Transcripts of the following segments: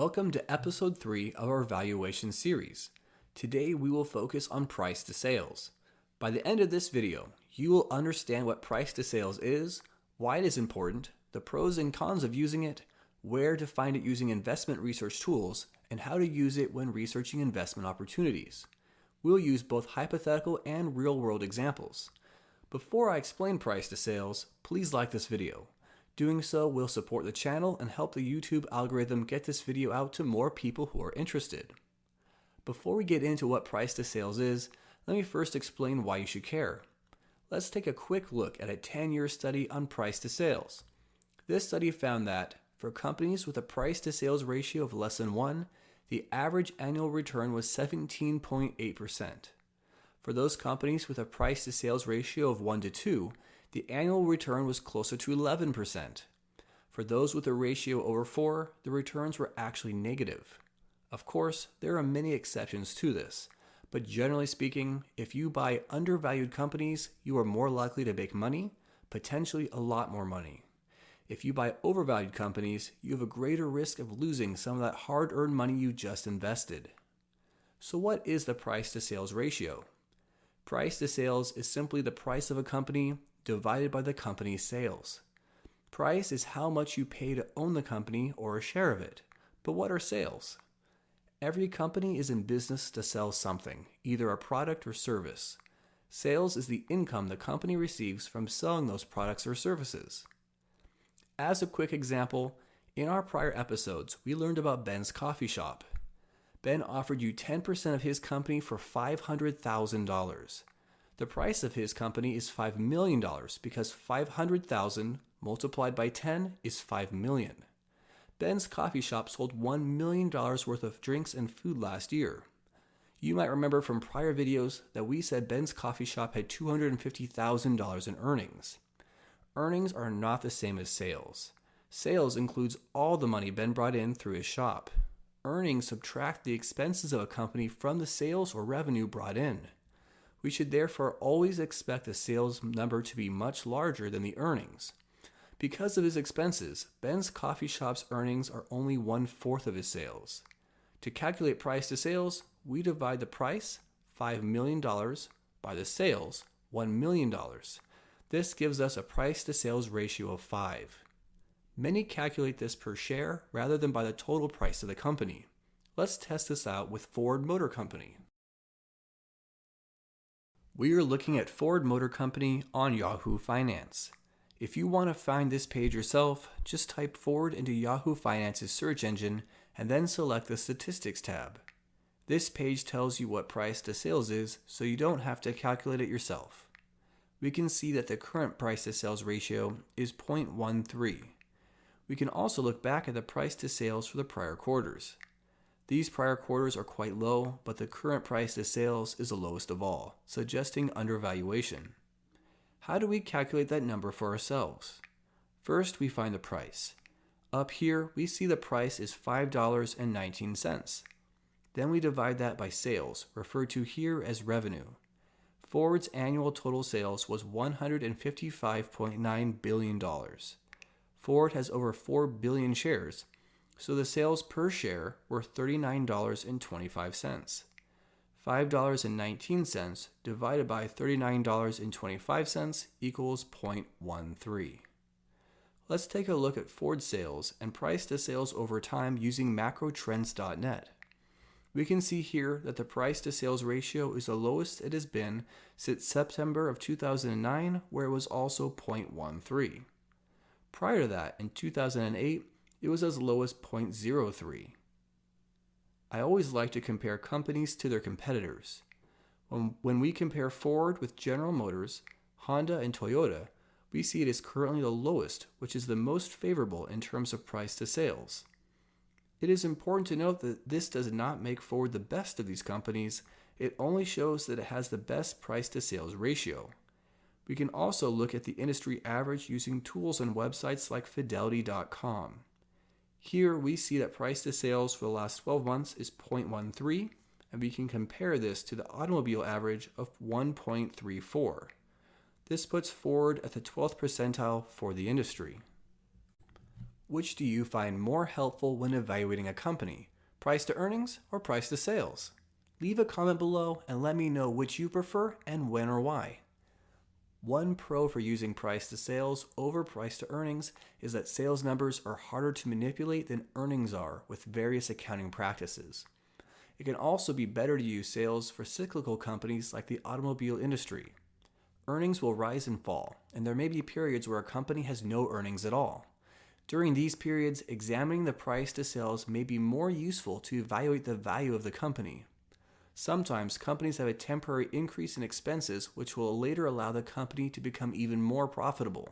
Welcome to episode 3 of our valuation series. Today we will focus on price to sales. By the end of this video, you will understand what price to sales is, why it is important, the pros and cons of using it, where to find it using investment research tools, and how to use it when researching investment opportunities. We'll use both hypothetical and real-world examples. Before I explain price to sales, please like this video. Doing so will support the channel and help the YouTube algorithm get this video out to more people who are interested. Before we get into what price to sales is, let me first explain why you should care. Let's take a quick look at a 10-year study on price to sales. This study found that for companies with a price to sales ratio of less than 1, the average annual return was 17.8%. For those companies with a price to sales ratio of 1 to 2, the annual return was closer to 11%. For those with a ratio over 4, the returns were actually negative. Of course, there are many exceptions to this, but generally speaking, if you buy undervalued companies, you are more likely to make money, potentially a lot more money. If you buy overvalued companies, you have a greater risk of losing some of that hard-earned money you just invested. So what is the price to sales ratio? Price to sales is simply the price of a company divided by the company's sales. Price is how much you pay to own the company or a share of it. But what are sales? Every company is in business to sell something, either a product or service. Sales is the income the company receives from selling those products or services. As a quick example, in our prior episodes, we learned about Ben's coffee shop. Ben offered you 10% of his company for $500,000. The price of his company is $5 million because 500,000 multiplied by 10 is 5 million. Ben's coffee shop sold $1 million worth of drinks and food last year. You might remember from prior videos that we said Ben's coffee shop had $250,000 in earnings. Earnings are not the same as sales. Sales includes all the money Ben brought in through his shop. Earnings subtract the expenses of a company from the sales or revenue brought in. We should therefore always expect the sales number to be much larger than the earnings. Because of his expenses, Ben's coffee shop's earnings are only 1/4 of his sales. To calculate price to sales, we divide the price, $5 million, by the sales, $1 million. This gives us a price to sales ratio of 5. Many calculate this per share rather than by the total price of the company. Let's test this out with Ford Motor Company. We are looking at Ford Motor Company on Yahoo Finance. If you want to find this page yourself, just type Ford into Yahoo Finance's search engine and then select the Statistics tab. This page tells you what price to sales is, so you don't have to calculate it yourself. We can see that the current price to sales ratio is 0.13. We can also look back at the price to sales for the prior quarters. These prior quarters are quite low, but the current price to sales is the lowest of all, suggesting undervaluation. How do we calculate that number for ourselves? First, we find the price. Up here, we see the price is $5.19. Then we divide that by sales, referred to here as revenue. Ford's annual total sales was $155.9 billion. Ford has over 4 billion shares, so the sales per share were $39.25. $5.19 divided by $39.25 equals 0.13. Let's take a look at Ford sales and price to sales over time using macrotrends.net. We can see here that the price to sales ratio is the lowest it has been since September of 2009, where it was also 0.13. Prior to that, in 2008, it was as low as 0.03. I always like to compare companies to their competitors. When we compare Ford with General Motors, Honda, and Toyota, we see it is currently the lowest, which is the most favorable in terms of price to sales. It is important to note that this does not make Ford the best of these companies, it only shows that it has the best price to sales ratio. We can also look at the industry average using tools on websites like fidelity.com. Here we see that price to sales for the last 12 months is 0.13, and we can compare this to the automobile average of 1.34. This puts Ford at the 12th percentile for the industry. Which do you find more helpful when evaluating a company? Price to earnings or price to sales? Leave a comment below and let me know which you prefer and when or why. One pro for using price to sales over price to earnings is that sales numbers are harder to manipulate than earnings are with various accounting practices. It can also be better to use sales for cyclical companies like the automobile industry. Earnings will rise and fall, and there may be periods where a company has no earnings at all. During these periods, examining the price to sales may be more useful to evaluate the value of the company. Sometimes companies have a temporary increase in expenses which will later allow the company to become even more profitable.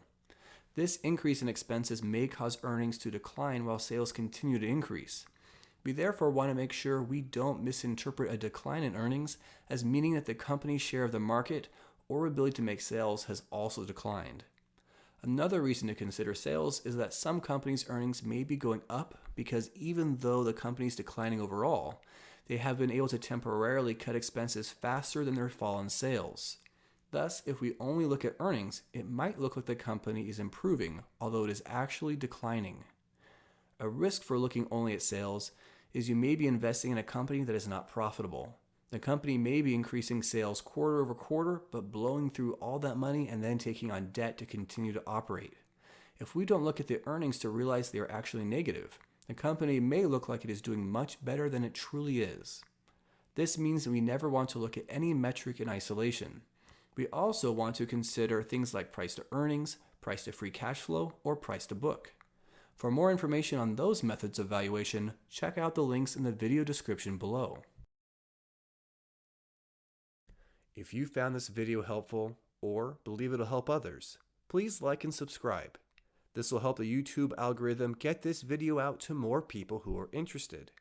This increase in expenses may cause earnings to decline while sales continue to increase. We therefore want to make sure we don't misinterpret a decline in earnings as meaning that the company's share of the market or ability to make sales has also declined. Another reason to consider sales is that some companies' earnings may be going up because even though the company is declining overall, they have been able to temporarily cut expenses faster than their fall in sales. Thus, if we only look at earnings, it might look like the company is improving, although it is actually declining. A risk for looking only at sales is you may be investing in a company that is not profitable. The company may be increasing sales quarter over quarter, but blowing through all that money and then taking on debt to continue to operate. If we don't look at the earnings to realize they are actually negative, the company may look like it is doing much better than it truly is. This means that we never want to look at any metric in isolation. We also want to consider things like price to earnings, price to free cash flow, or price to book. For more information on those methods of valuation, check out the links in the video description below. If you found this video helpful or believe it'll help others, please like and subscribe. This will help the YouTube algorithm get this video out to more people who are interested.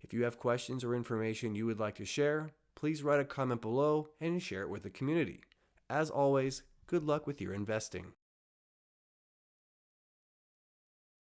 If you have questions or information you would like to share, please write a comment below and share it with the community. As always, good luck with your investing.